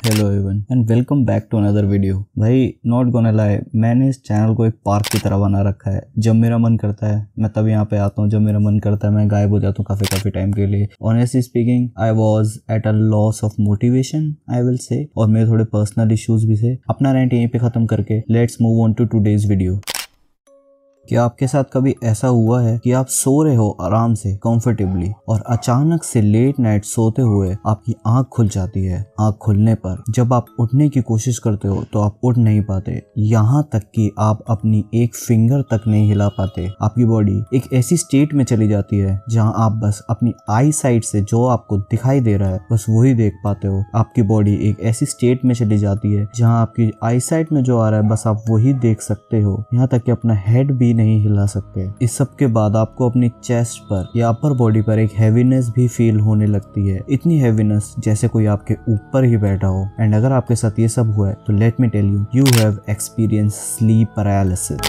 Hello everyone and welcome back to another video. भाई not gonna lie, मैंने इस channel को एक पार्क की तरह बना रखा है। जब मेरा मन करता है मैं तब यहाँ पे आता हूँ, जब मेरा मन करता है मैं गायब हो जाता हूँ काफी टाइम के लिए। Honestly speaking I was at a loss of motivation I will say, और मेरे थोड़े पर्सनल इश्यूज भी थे। अपना रेंट यहीं पे खत्म करके let's move on to today's video. क्या आपके साथ कभी ऐसा हुआ है कि आप सो रहे हो आराम से कंफर्टेबली और अचानक से लेट नाइट सोते हुए आपकी आंख खुल जाती है। आंख खुलने पर जब आप उठने की कोशिश करते हो तो आप उठ नहीं पाते, यहाँ तक कि आप अपनी एक फिंगर तक नहीं हिला पाते। आपकी बॉडी एक ऐसी स्टेट में चली जाती है जहाँ आप बस अपनी आई साइट से जो आपको दिखाई दे रहा है बस वही देख पाते हो। आपकी बॉडी एक ऐसी स्टेट में चली जाती है जहाँ आपकी आई साइट में जो आ रहा है बस आप वही देख सकते हो, यहाँ तक कि अपना हेड भी नहीं हिला सकते। इस सब के बाद आपको अपनी चेस्ट पर या अपर बॉडी पर एक हैवीनेस भी फील होने लगती है। इतनी हैवीनेस जैसे कोई आपके ऊपर ही बैठा हो। एंड अगर आपके साथ ये सब हुआ है तो let me tell you have experience sleep paralysis.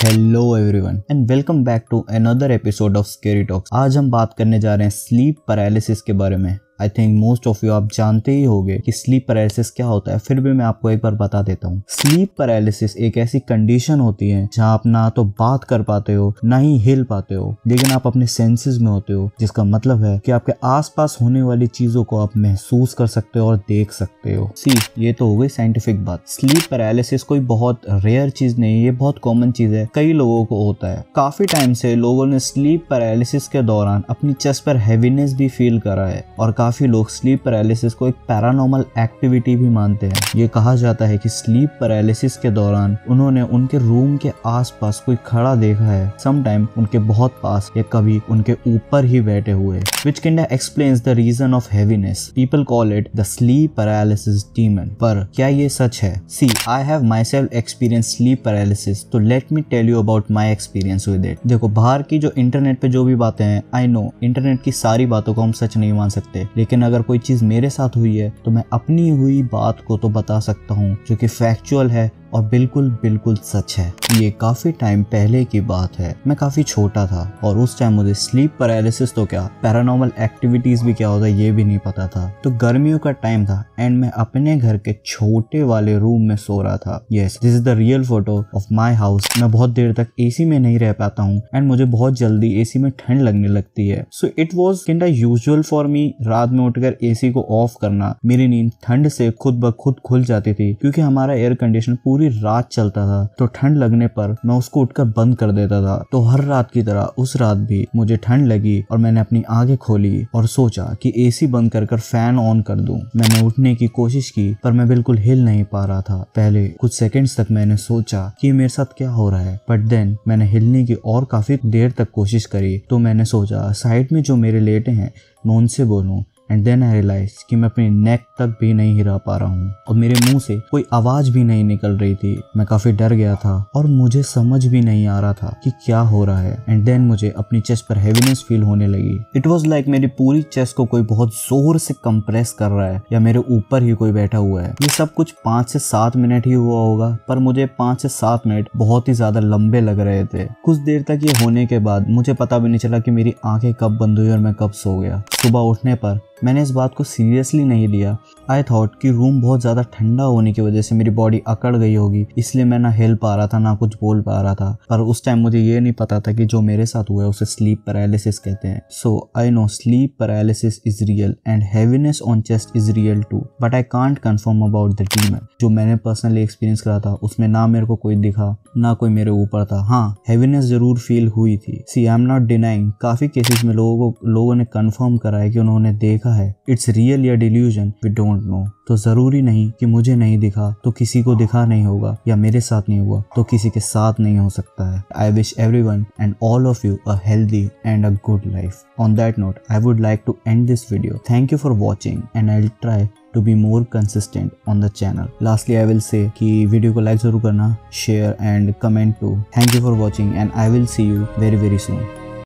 Hello everyone and welcome back to another episode of scary talks. आज हम बात करने जा रहे हैं स्लीप पैरालिसिस के बारे में। I think most of you आप जानते ही होंगे कि स्लीप पैरालिसिस क्या होता है, फिर भी मैं आपको एक बार बता देता हूँ। स्लीप पैरालिसिस एक ऐसी कंडीशन होती है जहाँ आप ना तो बात कर पाते हो ना ही हिल पाते हो, लेकिन आप अपने सेंसेस में होते हो, जिसका मतलब है कि आपके आसपास होने वाली चीजों को आप महसूस कर सकते हो और देख सकते हो। ये तो हो गई साइंटिफिक बात। स्लीप पैरालिसिस कोई बहुत रेयर चीज नहीं है, ये बहुत कॉमन चीज है, कई लोगों को होता है। काफी टाइम से लोगों ने स्लीप पैरालिसिस के दौरान अपनी चेस्ट पर हैवीनेस भी फील करा है, और काफी लोग स्लीप पैरालिसिस को एक पैरानॉर्मल एक्टिविटी भी मानते हैं। ये कहा जाता है कि स्लीप पैरालिसिस के दौरान उन्होंने उनके रूम के आसपास कोई खड़ा देखा है, समटाइम उनके बहुत पास या कभी उनके ऊपर ही बैठे हुए, which kinda explains the reason of heaviness. People call it the sleep paralysis demon. पर क्या ये सच है? See, I have myself experienced sleep paralysis, तो let me tell you about my experience with it. देखो, बाहर की जो इंटरनेट पे जो भी बातें हैं, I know इंटरनेट की सारी बातों को हम सच नहीं मान सकते, लेकिन अगर कोई चीज मेरे साथ हुई है तो मैं अपनी हुई बात को तो बता सकता हूँ जो कि फैक्चुअल है और बिल्कुल सच है। ये काफी टाइम पहले की बात है, मैं काफी छोटा था और उस टाइम मुझे स्लीप पैरालिसिस तो क्या, पैरानॉर्मल एक्टिविटीज भी क्या होता है ये भी नहीं पता था। तो गर्मियों का टाइम था एंड मैं अपने घर के छोटे वाले रूम में सो रहा था। Yes, this is the real photo of my house. मैं बहुत देर तक एसी में नहीं रह पाता हूँ एंड मुझे बहुत जल्दी एसी में ठंड लगने लगती है। So it was kind of usual for me रात में उठकर एसी को ऑफ करना। मेरी नींद ठंड से खुद ब खुद खुल जाती थी, क्योंकि हमारा एयर कंडीशन पूरी रात चलता था, तो ठंड लगने पर मैं उसको उठकर बंद कर देता था। तो हर रात की तरह उस रात भी मुझे ठंड लगी और मैंने अपनी आंखें खोली और सोचा कि एसी बंद कर फैन ऑन कर दूं। मैंने उठने की कोशिश की पर मैं बिल्कुल हिल नहीं पा रहा था। पहले कुछ सेकंड्स तक मैंने सोचा कि मेरे साथ क्या हो रहा है, बट देन मैंने हिलने की और काफी देर तक कोशिश करी। तो मैंने सोचा साइड में जो मेरे लेटे हैं मैं उनसे बोलूं, एंड देन आई रियलाइज कि मैं अपनी नेक तक भी नहीं हिला पा रहा हूँ और मेरे मुंह से कोई आवाज भी नहीं निकल रही थी। मैं काफी डर गया था और मुझे समझ भी नहीं आ रहा था कि क्या हो रहा है। एंड देन मुझे अपनी चेस्ट पर हैवीनेस फील होने लगी। इट वाज लाइक मेरी पूरी चेस्ट को कोई बहुत जोर से कंप्रेस कर रहा है या मेरे ऊपर ही कोई बैठा हुआ है। ये सब कुछ 5 से 7 मिनट ही हुआ होगा, पर मुझे 5 से 7 मिनट बहुत ही ज्यादा लंबे लग रहे थे। कुछ देर तक ये होने के बाद मुझे पता भी नहीं चला कि मेरी आंखें कब बंद हुई और मैं कब सो गया। सुबह उठने पर मैंने इस बात को सीरियसली नहीं लिया। आई थॉट कि रूम बहुत ज़्यादा ठंडा होने की वजह से मेरी बॉडी अकड़ गई होगी, इसलिए मैं ना हिल पा रहा था ना कुछ बोल पा रहा था। पर उस टाइम मुझे ये नहीं पता था कि जो मेरे साथ हुआ है उसे स्लीप पैरालिसिस कहते हैं। So I know sleep paralysis is real and heaviness on chest is real too, but I can't confirm about the demon. जो मैंने पर्सनली एक्सपीरियंस करा था उसमें ना मेरे को कोई दिखा ना कोई मेरे ऊपर था। हाँ, हैवीनेस जरूर फील हुई थी। सी आई एम नॉट डिनाइंग, काफी केसेस में लोगों ने कंफर्म करा है कि उन्होंने देखा है। इट्स रियल या डिल्यूजन, वी डोंट नो। तो जरूरी नहीं कि मुझे नहीं दिखा तो किसी को दिखा नहीं होगा, या मेरे साथ नहीं हुआ तो किसी के साथ नहीं हो सकता है। I wish everyone and all of you a healthy and a good life. On that note I would like to end this video. Thank you for watching and I will try to be more consistent on the channel. Lastly, I will say कि video को like जरूर करना, share and comment too. Thank you for watching and I will see you very soon.